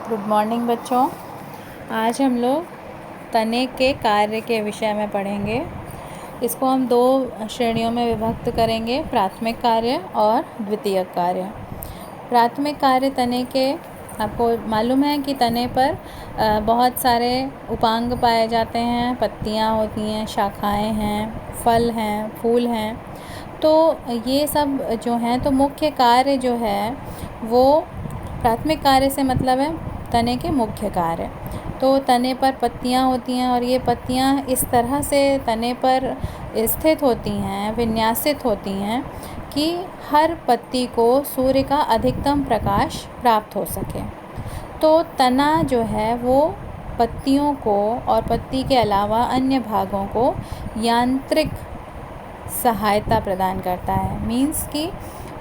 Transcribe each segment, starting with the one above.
Good morning बच्चों। आज हम लोग तने के कार्य के विषय में पढ़ेंगे। इसको हम दो श्रेणियों में विभक्त करेंगे, प्राथमिक कार्य और द्वितीयक कार्य। प्राथमिक कार्य तने के, आपको मालूम है कि तने पर बहुत सारे उपांग पाए जाते हैं, पत्तियां होती हैं, शाखाएं हैं, फल हैं, फूल हैं। तो ये सब जो हैं, तो मुख्य कार्य जो है वो प्राथमिक कार्य से मतलब है तने के मुख्य कार्य। तो तने पर पत्तियां होती हैं और ये पत्तियां इस तरह से तने पर स्थित होती हैं, विन्यासित होती हैं कि हर पत्ती को सूर्य का अधिकतम प्रकाश प्राप्त हो सके। तो तना जो है वो पत्तियों को और पत्ती के अलावा अन्य भागों को यांत्रिक सहायता प्रदान करता है। मीन्स कि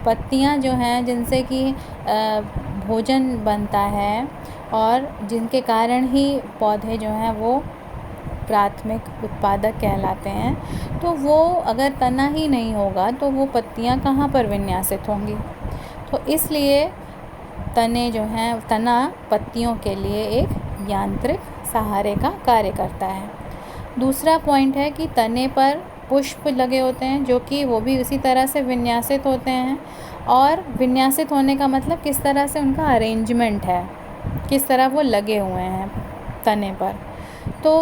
पत्तियां जो हैं जिनसे कि भोजन बनता है और जिनके कारण ही पौधे जो हैं वो प्राथमिक उत्पादक कहलाते हैं, तो वो अगर तना ही नहीं होगा तो वो पत्तियां कहाँ पर विन्यासित होंगी। तो इसलिए तने जो हैं, तना पत्तियों के लिए एक यांत्रिक सहारे का कार्य करता है। दूसरा पॉइंट है कि तने पर पुष्प लगे होते हैं, जो कि वो भी उसी तरह से विन्यासित होते हैं। और विन्यासित होने का मतलब किस तरह से उनका अरेंजमेंट है, किस तरह वो लगे हुए हैं तने पर। तो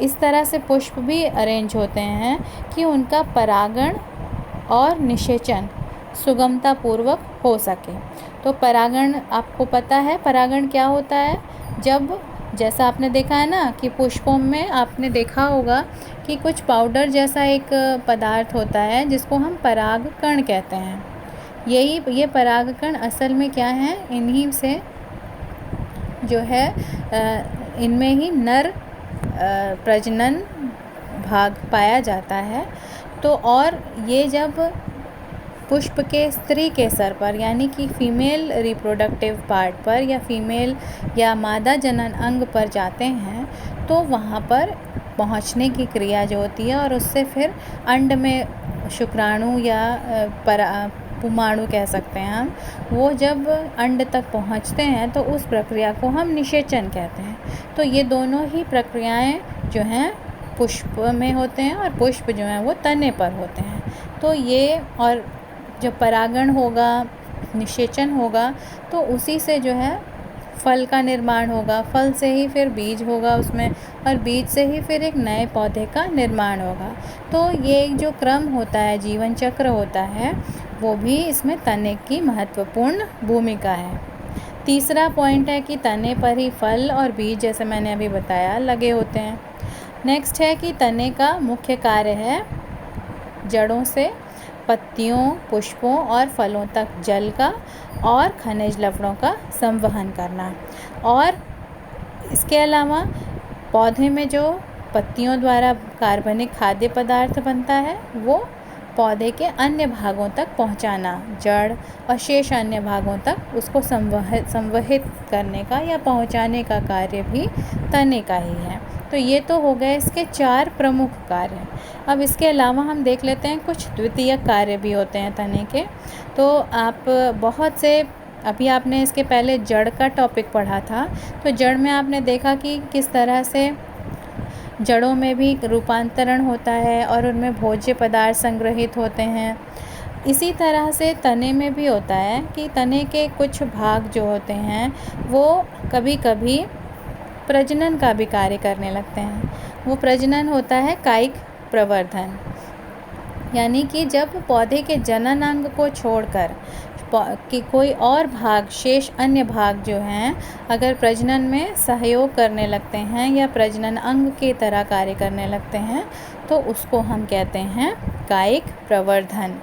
इस तरह से पुष्प भी अरेंज होते हैं कि उनका परागण और निषेचन सुगमता पूर्वक हो सके। तो परागण, आपको पता है परागण क्या होता है? जब, जैसा आपने देखा है ना कि पुष्पों में आपने देखा होगा कि कुछ पाउडर जैसा एक पदार्थ होता है जिसको हम परागकण कहते हैं। ये परागकण असल में क्या है, इन्हीं से जो है इनमें ही नर प्रजनन भाग पाया जाता है। तो और ये जब पुष्प के स्त्री केसर पर, यानी कि फीमेल रिप्रोडक्टिव पार्ट पर या फीमेल या मादा जनन अंग पर जाते हैं, तो वहाँ पर पहुँचने की क्रिया जो होती है और उससे फिर अंड में शुक्राणु या पुमाणु कह सकते हैं हम, वो जब अंड तक पहुँचते हैं तो उस प्रक्रिया को हम निषेचन कहते हैं। तो ये दोनों ही प्रक्रियाएं जो हैं पुष्प में होते हैं और पुष्प जो हैं वो तने पर होते हैं। तो ये, और जब परागण होगा, निषेचन होगा, तो उसी से जो है फल का निर्माण होगा, फल से ही फिर बीज होगा उसमें, और बीज से ही फिर एक नए पौधे का निर्माण होगा। तो ये जो क्रम होता है, जीवन चक्र होता है, वो भी इसमें तने की महत्वपूर्ण भूमिका है। तीसरा पॉइंट है कि तने पर ही फल और बीज, जैसे मैंने अभी बताया, लगे होते हैं। नेक्स्ट है कि तने का मुख्य कार्य है जड़ों से पत्तियों, पुष्पों और फलों तक जल का और खनिज लवणों का संवहन करना। और इसके अलावा पौधे में जो पत्तियों द्वारा कार्बनिक खाद्य पदार्थ बनता है वो पौधे के अन्य भागों तक पहुंचाना, जड़ और शेष अन्य भागों तक उसको संवहित करने का या पहुंचाने का कार्य भी तने का ही है। तो ये तो हो गए इसके 4 प्रमुख कार्य। अब इसके अलावा हम देख लेते हैं कुछ द्वितीयक कार्य भी होते हैं तने के। तो आप बहुत से, अभी आपने इसके पहले जड़ का टॉपिक पढ़ा था, तो जड़ में आपने देखा कि किस तरह से जड़ों में भी रूपांतरण होता है और उनमें भोज्य पदार्थ संग्रहित होते हैं। इसी तरह से तने में भी होता है कि तने के कुछ भाग जो होते हैं वो कभी कभी प्रजनन का भी कार्य करने लगते हैं। वो प्रजनन होता है कायिक प्रवर्धन, यानी कि जब पौधे के जनन अंग को छोड़कर कि कोई और भाग, शेष अन्य भाग जो हैं, अगर प्रजनन में सहयोग करने लगते हैं या प्रजनन अंग की तरह कार्य करने लगते हैं, तो उसको हम कहते हैं कायिक प्रवर्धन।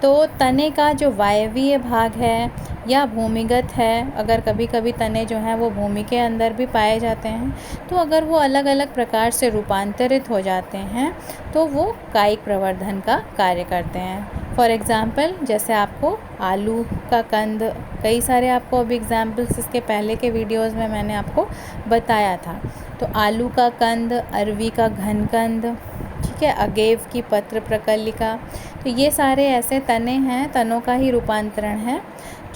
तो तने का जो वायवीय भाग है या भूमिगत है, अगर कभी कभी तने जो हैं वो भूमि के अंदर भी पाए जाते हैं, तो अगर वो अलग अलग प्रकार से रूपांतरित हो जाते हैं तो वो कायिक प्रवर्धन का कार्य करते हैं। फॉर एग्ज़ाम्पल, जैसे आपको आलू का कंद, कई सारे आपको अभी एग्जाम्पल्स इसके पहले के वीडियोज़ में मैंने आपको बताया था। तो आलू का कंद, अरवी का घनकंद, ठीक है, अगेव की पत्र प्रकलिका, तो ये सारे ऐसे तने हैं, तनों का ही रूपांतरण है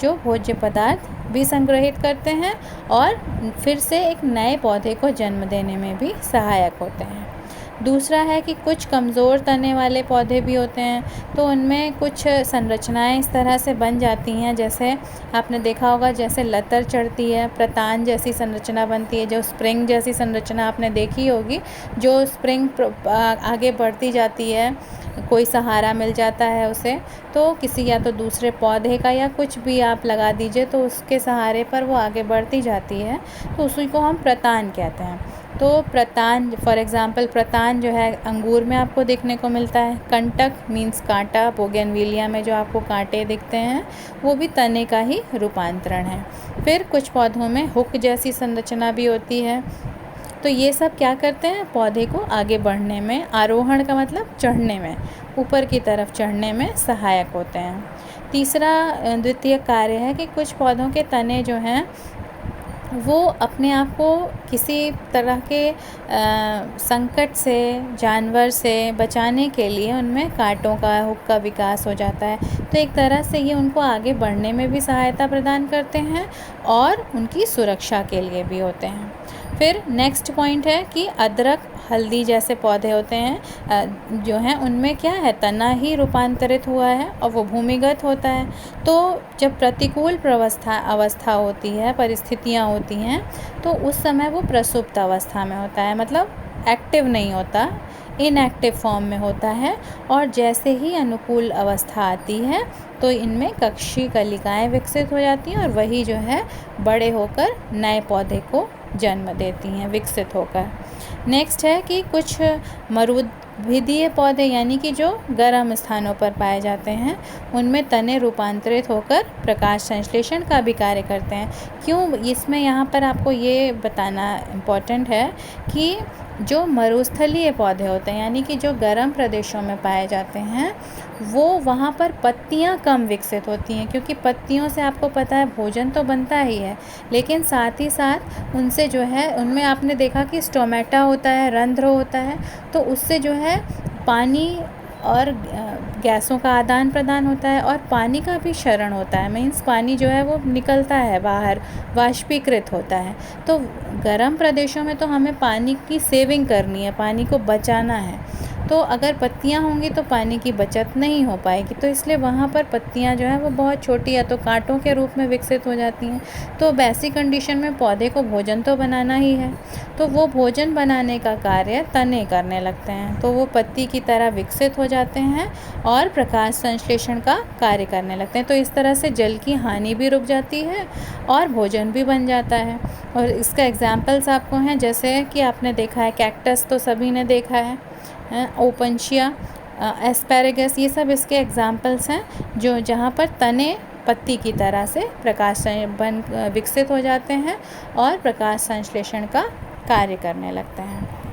जो भोज्य पदार्थ भी संग्रहित करते हैं और फिर से एक नए पौधे को जन्म देने में भी सहायक होते हैं। दूसरा है कि कुछ कमज़ोर तने वाले पौधे भी होते हैं, तो उनमें कुछ संरचनाएं इस तरह से बन जाती हैं, जैसे आपने देखा होगा जैसे लतर चढ़ती है, प्रतान जैसी संरचना बनती है, जो स्प्रिंग जैसी संरचना आपने देखी होगी, जो स्प्रिंग आगे बढ़ती जाती है, कोई सहारा मिल जाता है उसे, तो किसी या तो दूसरे पौधे का या कुछ भी आप लगा दीजिए तो उसके सहारे पर वो आगे बढ़ती जाती है, तो उसी को हम प्रतान कहते हैं। तो प्रतान, फॉर एग्ज़ाम्पल प्रतान जो है अंगूर में आपको देखने को मिलता है। कंटक मीन्स कांटा, बोगेनविलिया में जो आपको कांटे दिखते हैं वो भी तने का ही रूपांतरण है। फिर कुछ पौधों में हुक जैसी संरचना भी होती है। तो ये सब क्या करते हैं, पौधे को आगे बढ़ने में, आरोहण का मतलब चढ़ने में, ऊपर की तरफ चढ़ने में सहायक होते हैं। तीसरा द्वितीय कार्य है कि कुछ पौधों के तने जो हैं वो अपने आप को किसी तरह के संकट से, जानवर से बचाने के लिए उनमें कांटों का, हुक का विकास हो जाता है। तो एक तरह से ये उनको आगे बढ़ने में भी सहायता प्रदान करते हैं और उनकी सुरक्षा के लिए भी होते हैं। फिर नेक्स्ट पॉइंट है कि अदरक, हल्दी जैसे पौधे होते हैं जो हैं उनमें क्या है, तना ही रूपांतरित हुआ है और वो भूमिगत होता है। तो जब प्रतिकूल अवस्था होती है, परिस्थितियाँ होती हैं, तो उस समय वो प्रसुप्त अवस्था में होता है, मतलब एक्टिव नहीं होता, इनएक्टिव फॉर्म में होता है। और जैसे ही अनुकूल अवस्था आती है तो इनमें कक्षीय कलिकाएँ विकसित हो जाती हैं और वही जो है बड़े होकर नए पौधे को जन्म देती हैं विकसित होकर। नेक्स्ट है कि कुछ मरुद्भिदीय पौधे यानी कि जो गर्म स्थानों पर पाए जाते हैं, उनमें तने रूपांतरित होकर प्रकाश संश्लेषण का भी कार्य करते हैं। क्यों, इसमें यहाँ पर आपको ये बताना इम्पोर्टेंट है कि जो मरुस्थलीय पौधे होते हैं यानी कि जो गर्म प्रदेशों में पाए जाते हैं, वो वहाँ पर पत्तियाँ कम विकसित होती हैं, क्योंकि पत्तियों से आपको पता है भोजन तो बनता ही है, लेकिन साथ ही साथ उनसे जो है, उनमें आपने देखा कि स्टोमेटा होता है, रंध्र होता है, तो उससे जो है पानी और गैसों का आदान प्रदान होता है और पानी का भी क्षरण होता है, मीन्स पानी जो है वो निकलता है बाहर, वाष्पीकृत होता है। तो गर्म प्रदेशों में तो हमें पानी की सेविंग करनी है, पानी को बचाना है, तो अगर पत्तियाँ होंगी तो पानी की बचत नहीं हो पाएगी, तो इसलिए वहाँ पर पत्तियाँ जो हैं वो बहुत छोटी या तो कांटों के रूप में विकसित हो जाती हैं। तो वैसी कंडीशन में पौधे को भोजन तो बनाना ही है, तो वो भोजन बनाने का कार्य तने करने लगते हैं, तो वो पत्ती की तरह विकसित हो जाते हैं और प्रकाश संश्लेषण का कार्य करने लगते हैं। तो इस तरह से जल की हानि भी रुक जाती है और भोजन भी बन जाता है। और इसका एग्जाम्पल्स आपको हैं, जैसे कि आपने देखा है कैक्टस, तो सभी ने देखा है, ओपनशिया, एस्पैरेगस, ये सब इसके एग्जाम्पल्स हैं जो जहाँ पर तने पत्ती की तरह से विकसित हो जाते हैं और प्रकाश संश्लेषण का कार्य करने लगते हैं।